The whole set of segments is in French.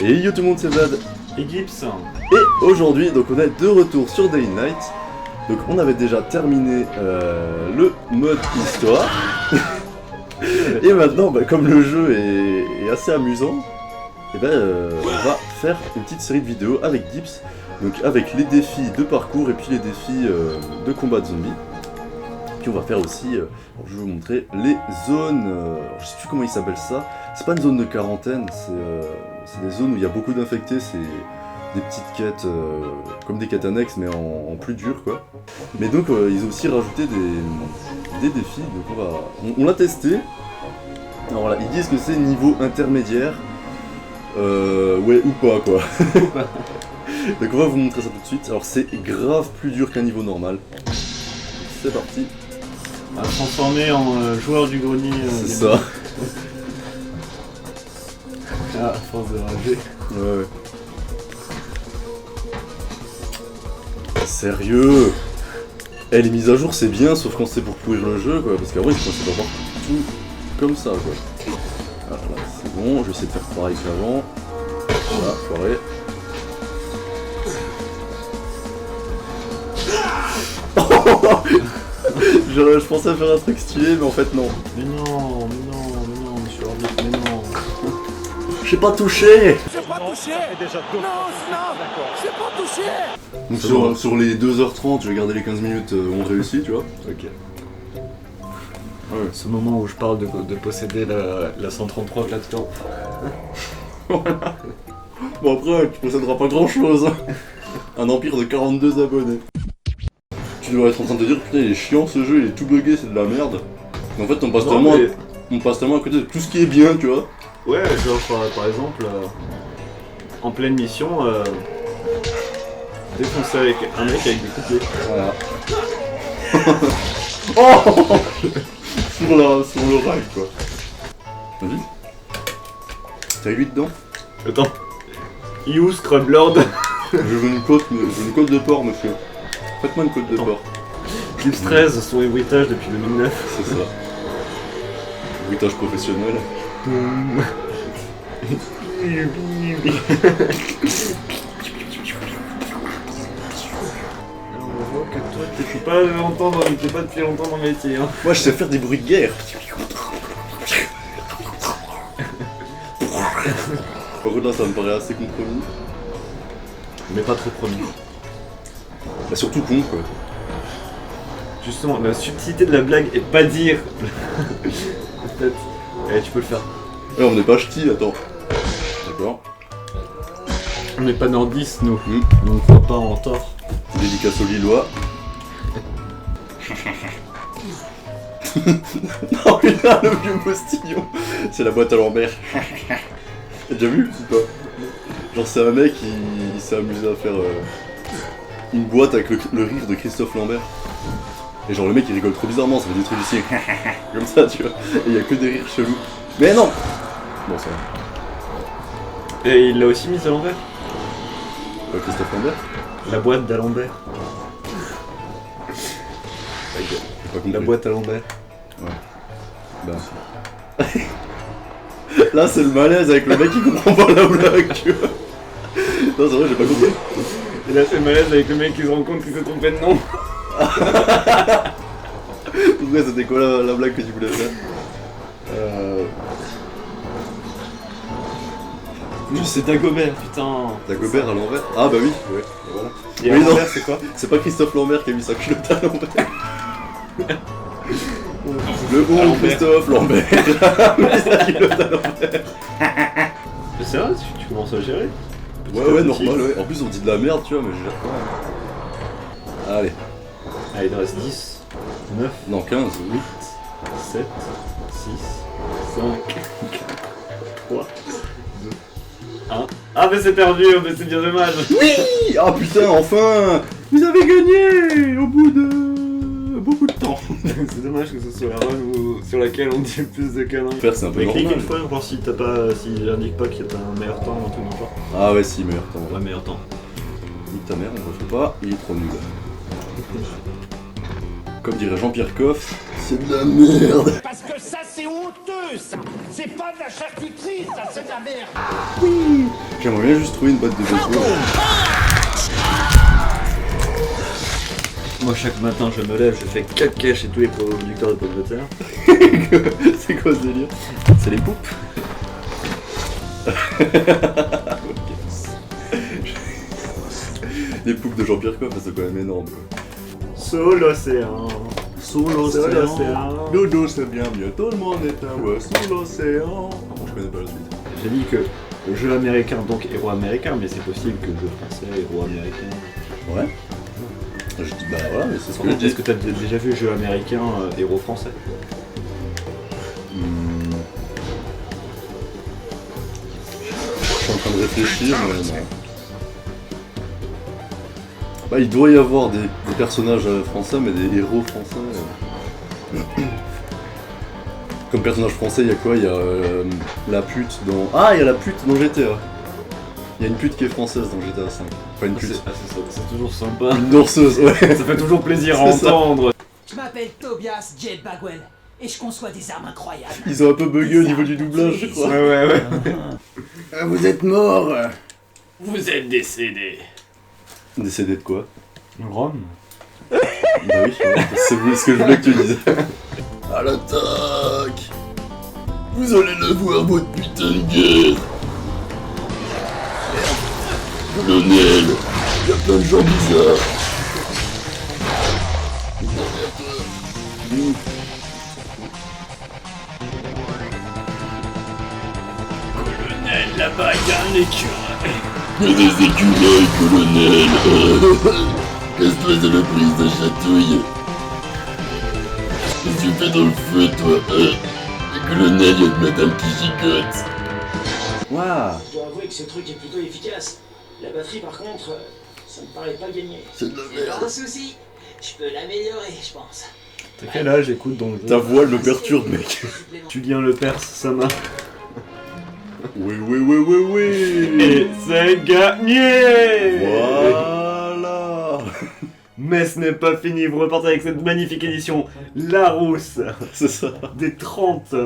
Et yo tout le monde, c'est Vlad et Gibbs. Et aujourd'hui, donc on est de retour sur Day Night. Donc on avait déjà terminé le mode histoire. Et maintenant, comme le jeu est assez amusant, et on va faire une petite série de vidéos avec Gibbs. Donc avec les défis de parcours et puis les défis de combat de zombies. Puis on va faire aussi, je vais vous montrer les zones, je sais plus comment ils s'appellent ça. C'est pas une zone de quarantaine, c'est des zones où il y a beaucoup d'infectés, c'est des petites quêtes, comme des quêtes annexes mais en plus dur quoi. Mais donc ils ont aussi rajouté des défis, donc on l'a testé. Alors voilà, ils disent que c'est niveau intermédiaire, ouais ou pas quoi. Donc on va vous montrer ça tout de suite. Alors c'est grave plus dur qu'un niveau normal. C'est parti. On va se transformer en joueur du grenier. C'est ça. Ah, à force de rager. Ouais. Sérieux. Les mises à jour c'est bien, sauf quand c'est pour pourrir le jeu quoi. Parce qu'avant ils pensaient d'avoir tout comme ça quoi. Voilà, c'est bon, je vais essayer de faire pareil qu'avant. Voilà, foiré. Je pensais faire un truc stylé, mais en fait non. Mais non, monsieur Orbit, mais non. J'ai pas touché. J'ai pas touché. Non, j'ai pas touché. Donc sur les 2h30, je vais garder les 15 minutes où on réussit, tu vois. Ok. Ouais. Ce moment où je parle de posséder la 133 plateforme. Voilà. Bon après, tu posséderas pas grand chose. Un empire de 42 abonnés. Tu dois être en train de te dire, putain il est chiant ce jeu, il est tout bugué, c'est de la merde. Mais en fait on passe tellement à côté de tout ce qui est bien, tu vois. Ouais, genre par exemple, en pleine mission, défoncer avec un mec avec des coupiers. Voilà. Oh sur le rail quoi. Vas-y. T'as 8 dedans. Attends. You Scrublord. Je veux une côte de porc monsieur. Faites-moi une côte de porc. Gibbs 13, son héritage depuis 2009. C'est ça. Bruitage professionnel. On voit que toi t'es pas depuis longtemps dans le métier. Hein. Moi je sais faire des bruits de guerre. Par contre là ça me paraît assez compromis. Mais pas trop promis. Bah surtout con quoi. Justement, la subtilité de la blague est pas dire. Peut-être. Eh, tu peux le faire. Ouais, on n'est pas ch'ti, attends. D'accord. On n'est pas nordistes nous. Mm. Donc faut pas en tort. Dédicace aux Lillois. Non mais là le vieux postillon. C'est la boîte à Lambert. T'as déjà vu ou pas? Genre c'est un mec il s'est amusé à faire une boîte avec le rire de Christophe Lambert. Et genre le mec il rigole trop bizarrement, ça fait des trucs ici comme ça tu vois. Et il y a que des rires chelous. Mais non. Bon ça va. Et il l'a aussi mis à l'envers. Christophe Lambert. La boîte d'Alembert. Ok, j'ai pas compris. La boîte à l'envers. Ouais. Bah. Là c'est le malaise avec le mec qui comprend pas la blague tu vois. Non c'est vrai j'ai pas compris. Et là c'est le malaise avec le mec qui se rend compte qu'il s'est trompé de nom. Pourquoi c'était quoi la blague que tu voulais faire? C'est Dagobert, putain. Dagobert à l'envers? Ah bah oui, ouais, et voilà. Et à Oui, non. l'envers c'est quoi? C'est pas Christophe Lambert qui a mis sa culotte à l'envers. Le bon Lambert. Christophe Lambert a mis sa culotte à l'envers. Mais c'est vrai, tu commences à gérer. Petit Ouais à ouais petit. normal ouais. En plus on dit de la merde tu vois mais je gère quand même. Allez. Allez, il en reste 10, 9, Non 15. 8, 7, 6, 5, 4, 3, 2, 1. Ah mais c'est perdu, mais c'est bien dommage. Oui. Ah putain enfin. Vous avez gagné au bout de beaucoup de temps. C'est dommage que ce soit la run sur laquelle on dit le plus de conneries. Faire c'est un peu Mais clique normal. une fois pour voir si t'as pas, si j'indique pas qu'il y a un meilleur temps ou un truc dans le genre. Ah ouais si meilleur temps. Ouais, meilleur temps. Nique ta mère on refait pas, il est trop nul. Comme dirait Jean-Pierre Coff, c'est de la merde. Parce que ça, c'est honteux, ça. C'est pas de la charcuterie, ça, c'est de la merde. J'aimerais bien juste trouver une boîte de baseball. Moi, chaque matin, je me lève, je fais caca chez tous les producteurs de pommes de terre. C'est quoi ce délire? C'est les poupes. Les poupes de Jean-Pierre Coff, c'est quand même énorme. Quoi. Sous l'océan. Sous l'océan. Dodo, c'est bien mieux. Tout le monde est un ouais sous l'océan. Bon, je connais pas la suite. J'ai dit que jeu américain, donc héros américain, mais c'est possible que jeu français, héros américain. Ouais. Je dis bah voilà, mais c'est ce que je Est-ce dis. que t'as déjà vu jeu américain, héros français? Je suis en train de réfléchir, mais non. Bah, il doit y avoir des personnages français, mais des héros français. Comme personnage français, il y a quoi? Il y a la pute dans... Ah, il y a la pute dans GTA. Il y a une pute qui est française dans GTA 5. Pas une pute. C'est toujours sympa. Une danseuse, ouais. Ça fait toujours plaisir à C'est ça. entendre. Je m'appelle Tobias Jed Bagwell et je conçois des armes incroyables. Ils ont un peu bugué au niveau du doublage, je crois. Ouais. Ah, vous êtes mort. Vous êtes décédé. Décédé de quoi? Rome. Bah oui, c'est ce que je voulais que tu dises. À l'attaque! Vous allez le voir, votre putain de guerre! Colonel! Y'a plein de gens bizarres! Colonel, là-bas, il y a un écureuil. Mais des écureuils, colonel! Casse-toi de la prise de chatouille! Qu'est-ce que tu fais dans le feu, toi? Le colonel, y'a de madame qui gigote! Waouh! Je dois avouer que ce truc est plutôt efficace. La batterie, par contre, ça me paraît pas gagné. C'est de la C'est pas un souci, je peux l'améliorer, je pense. T'as quel âge, écoute, dans le jeu? Ta voix me perturbe, mec! Julien Lepers, ça m'a... Oui, oui, oui, oui, oui! Et c'est gagné! Voilà! Mais ce n'est pas fini, vous repartez avec cette magnifique édition Larousse C'est ça! des 30 000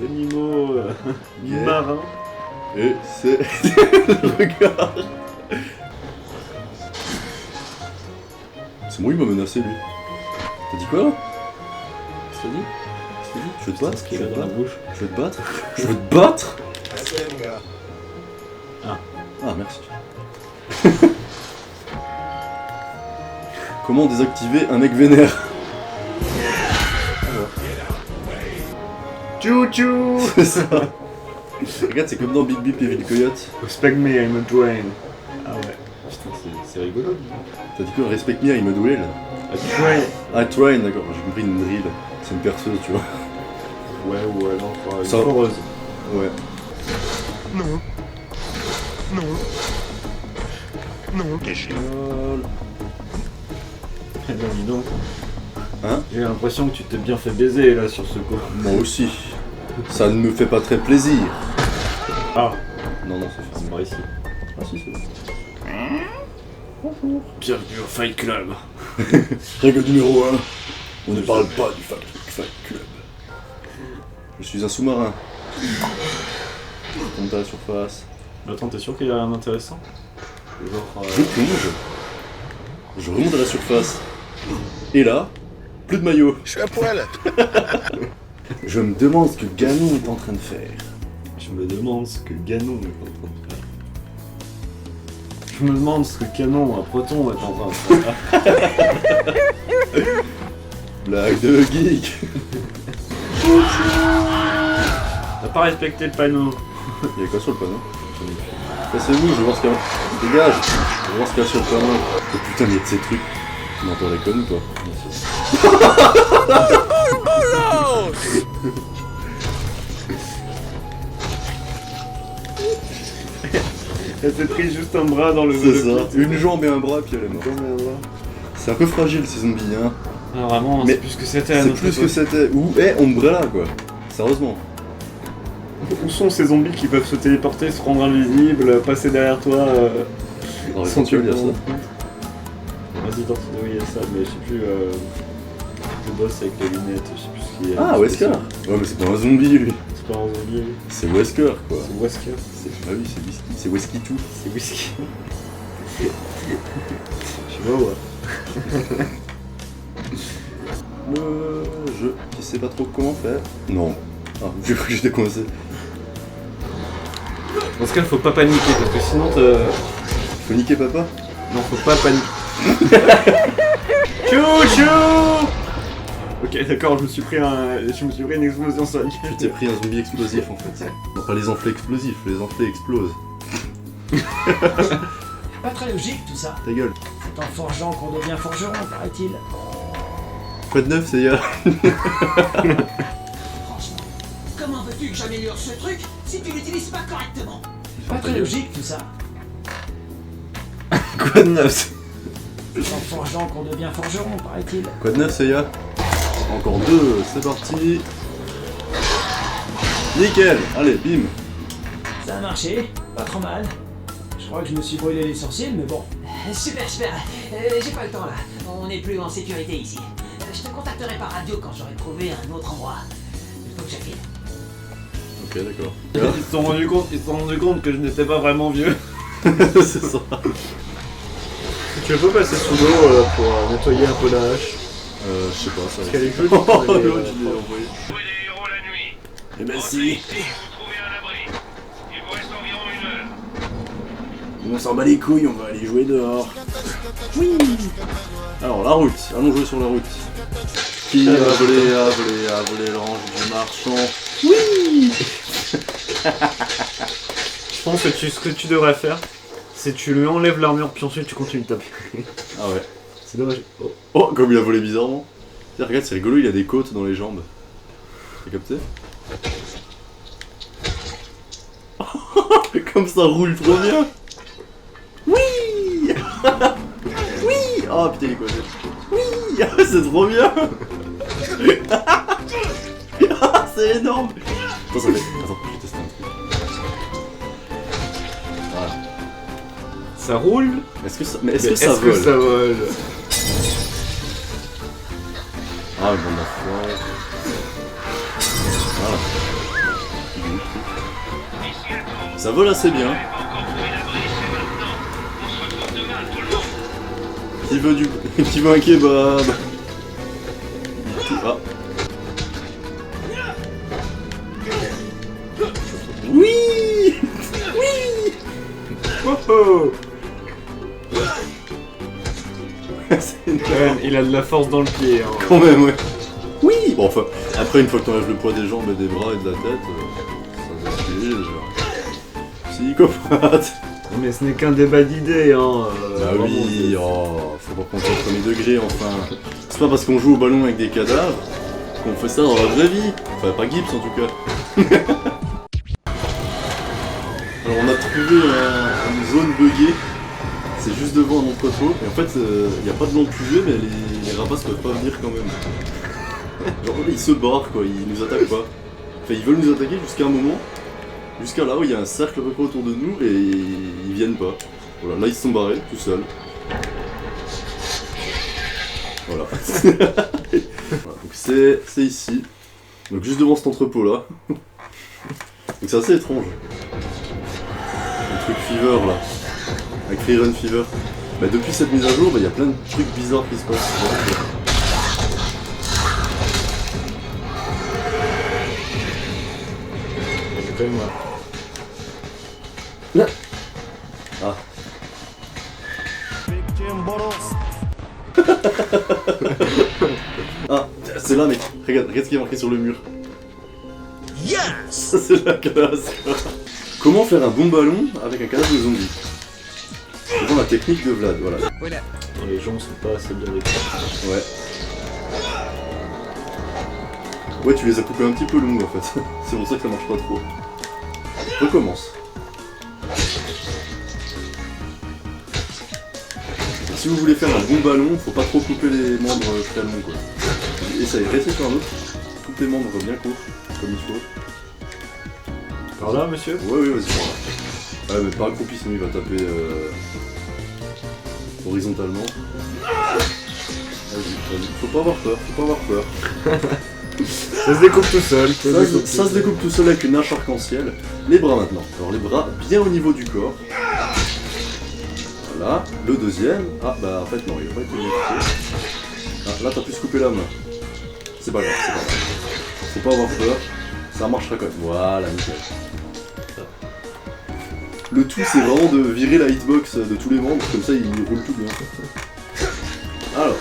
animaux Yeah. marins. Et c'est... Regarde! C'est moi, il m'a menacé, lui. T'as dit quoi, là? Qu'est-ce que t'as dit? Qu'est-ce que t'as dit? Je veux te battre? Ce Je qu'il veux a te dans la battre? bouche. Je veux te battre? Je veux te battre? Ah. Ah, merci. Comment désactiver un mec vénère? Chou-chou! C'est ça. Regarde, c'est comme dans Big Beep et Ville Coyote. Respect me, I'm a drain. Ah ouais. Putain, c'est rigolo. T'as dit quoi? Respect me, il me duel. A drain. Ah, train, d'accord, j'ai compris une drill. C'est une perceuse, tu vois. Ouais, ou alors une Ça- foreuse. Ouais. Eh ben, dis donc. Hein? J'ai l'impression que tu t'es bien fait baiser là sur ce coup. Moi aussi. Ça ne me fait pas très plaisir. Ah, Non, non, c'est c'est fermé. par ici. Ah si, c'est bon. Bienvenue au Fight Club. Règle numéro 1. On ne parle pas du Fight Club. Je suis un sous-marin. Je tombe à la surface. Attends, t'es sûr qu'il y a rien d'intéressant? Genre... Je plonge. Je remonte à la surface. Et là, plus de maillot. Je suis à poil. Je me demande ce que Ganon est en train de faire. Je me demande ce que Ganon est en train de faire. Je me demande ce que Canon à Proton est en train de faire. Blague de geek. T'as pas respecté le panneau. Il y a quoi sur le panneau? Passez-vous, je veux voir ce qu'il y a. Dégage. Je veux voir ce qu'il y a sur le panneau. Oh putain, il y a de ces trucs. Tu m'entendais comme toi. Elle s'est pris juste un bras dans le... C'est ça. Une jambe et un bras, puis elle est morte. C'est un peu fragile ces zombies, hein. Ah vraiment, Mais c'est plus que c'était à C'est notre plus que époque. c'était. Ou, Umbrella, quoi. Sérieusement. Où sont ces zombies qui peuvent se téléporter, se rendre invisibles, passer derrière toi Dans les sans consoles, il y a te ça. rendre compte? Resident Evil, il y a ça, mais je sais plus. Le boss avec les lunettes, je sais plus ce qu'il y a. Ah, Wesker. Ouais, mais c'est pas un zombie lui. C'est pas un zombie. C'est Wesker quoi. C'est Wesker. Ah oui, c'est whisky. C'est whisky tout. C'est whisky. Je sais pas, ouais. Le jeu qui sait pas trop comment faire. Non. Ah, j'ai cru que j'étais coincé. Dans ce cas, faut pas paniquer parce que sinon Faut niquer papa. Non, faut pas paniquer. Chouchou. Ok, d'accord, je me suis pris une explosion sonique. Tu t'es pris un zombie explosif en fait. Non, pas les enflés explosifs, les enflés explosent. Pas très logique tout ça. Ta gueule. C'est en forgeant qu'on devient forgeron, paraît-il. Quoi de neuf, c'est ya. Franchement, comment veux-tu que j'améliore ce truc si tu l'utilises pas correctement? Pas ta très gueule. logique tout ça. Quoi de neuf? C'est en forgeant qu'on devient forgeron, paraît-il. Quoi de neuf, c'est ya. Encore deux, c'est parti. Nickel. Allez, bim. Ça a marché, pas trop mal. Je crois que je me suis brûlé les sourcils, mais bon. Super, super. J'ai pas le temps là. On n'est plus en sécurité ici. Je te contacterai par radio quand j'aurai trouvé un autre endroit. Il faut que j'aille. Ok, d'accord. Ils se sont rendus compte que je n'étais pas vraiment vieux. C'est ça. Tu veux pas passer sous l'eau pour nettoyer un peu la hache? Je sais pas, ça. Parce qu'elle est jolie. Oh, l'autre, je l'ai envoyé. Trouvez des héros la nuit. Eh ben Entrez si. ici, vous trouvez un abri. Il vous reste environ 1 heure. On s'en bat les couilles, on va aller jouer dehors. Oui. Alors, la route. Allons jouer sur la route. Qui a volé l'ange du marchand. Oui. Je pense que ce que tu devrais faire, c'est tu lui enlèves l'armure puis ensuite tu continues de taper. Ah ouais. C'est dommage. Oh. Oh, comme il a volé bizarrement. Tiens, regarde, c'est rigolo, il a des côtes dans les jambes. T'as capté? Comme ça roule trop bien. Oui. Oui. Oh putain, il est quoi? Oui. C'est trop bien. Ah, c'est énorme. Attends, ça fait... Attends, je vais tester un truc. Voilà. Ça roule. Est-ce que ça... Mais est-ce Mais que ça vole? ça vole? Ah, bon, d'enfoiré. Voilà. Ça vole assez bien. Encore trouvé l'abri, c'est maintenant. On se retrouve demain, tout le monde. Qui veut qui veut un kebab? Ah. Oui. Oui. Oh oh. C'est énorme. Il a de la force dans le pied. Hein. Quand même, ouais. Oui. Bon, enfin, après, une fois que t'enlèves le poids des jambes et des bras et de la tête, ça va se piéger déjà. Psychopathe. Mais ce n'est qu'un débat d'idées. Hein. Bah oui, oh, faut pas prendre ça au premier degré, enfin. C'est pas parce qu'on joue au ballon avec des cadavres qu'on fait ça dans la vraie vie. Enfin, pas Gibbs en tout cas. Alors on a trouvé une zone buggée. C'est juste devant un entrepôt. Et en fait, il n'y a pas de lampe UV, mais les rapaces peuvent pas venir quand même. Genre, ils se barrent quoi, ils nous attaquent pas. Enfin, ils veulent nous attaquer jusqu'à un moment. Jusqu'à là où il y a un cercle à peu près autour de nous et ils viennent pas. Voilà, là ils se sont barrés tout seuls. Voilà. Voilà, donc c'est ici. Donc juste devant cet entrepôt là. Donc c'est assez étrange. Le truc Fever là. Avec Free Run Fever. Bah depuis cette mise à jour, il y a plein de trucs bizarres qui se passent. J'ai quand même. Ah. Ah, c'est là mec, regarde ce qui est marqué sur le mur. Yes. C'est la classe. Comment faire un bon ballon avec un cadavre de zombie? C'est vraiment la technique de Vlad, voilà. Non, les gens sont pas assez bien découpés. Ouais. Ouais, tu les as coupés un petit peu longues en fait. C'est pour ça que ça marche pas trop. Recommence. Si vous voulez faire un bon ballon, faut pas trop couper les membres très longs quoi. Essaye, restez sur un autre. Coupe les membres bien courts, comme il faut. Par là, monsieur? Ouais, vas-y, par là. Ouais, mais pas accroupi, sinon il va taper horizontalement. Vas-y, faut pas avoir peur, faut pas avoir peur. Ça se découpe tout seul. Ça se découpe tout seul avec une hache arc-en-ciel. Les bras maintenant. Alors les bras bien au niveau du corps. Voilà. Le deuxième. Ah bah en fait non, il a pas été modifié. Ah, là t'as pu se couper la main. C'est pas grave, c'est pas grave. Faut pas avoir peur. Ça marchera quand même. Voilà, nickel. Le tout c'est vraiment de virer la hitbox de tous les membres, comme ça ils roulent tout bien. Alors.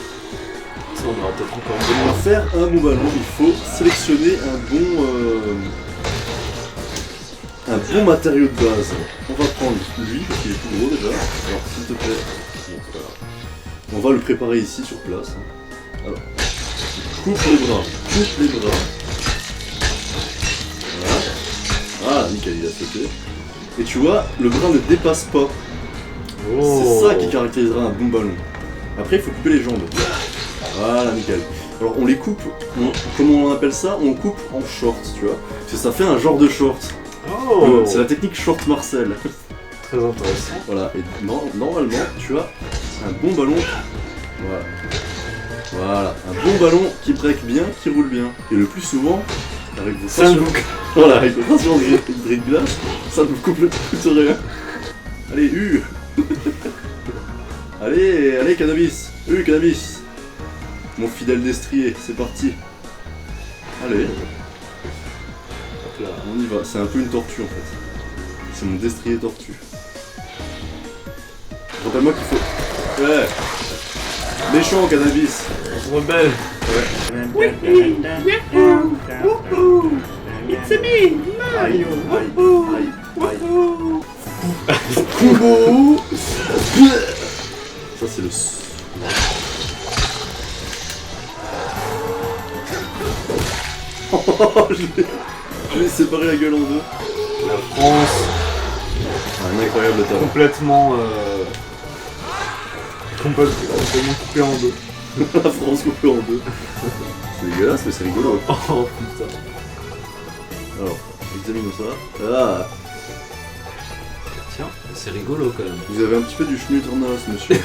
Ça, on aura peut-être encore Pour faire un bon ballon, il faut sélectionner un bon matériau de base. On va prendre lui, parce qu'il est plus gros déjà. Alors s'il te plaît, bon, c'est pas grave. On va le préparer ici sur place. Alors, coupe les bras. Voilà. Ah, nickel, il a sauté. Et tu vois, le bras ne dépasse pas. C'est ça qui caractérisera un bon ballon. Après, il faut couper les jambes. Voilà, nickel. Alors on les coupe, comment on appelle ça? On coupe en short, tu vois. Parce que ça fait un genre de short. Oh. C'est la technique short Marcel. Très intéressant. Voilà, et normalement, tu as un bon ballon. Voilà. Voilà, un bon ballon qui break bien, qui roule bien. Et le plus souvent, avec vos voilà, avec vos rations de glace, ça ne vous coupe le coûte rien. Allez, allez, cannabis. Cannabis. Mon fidèle destrier, c'est parti. Allez. Hop là. On y va, c'est un peu une tortue en fait. C'est mon destrier tortue. Rappelle-moi qu'il faut... Ouais. Méchant cannabis. On se rebelle. It's me, Mario. Kubo. Ça c'est le... Je vais séparer la gueule en deux. La France. Un incroyable talent. Complètement coupée en deux. La France coupée en deux. C'est dégueulasse mais c'est rigolo. Oh putain. Alors, examinons ça. Ah, Tiens, c'est rigolo quand même. vous avez un petit peu du schmutternos, monsieur.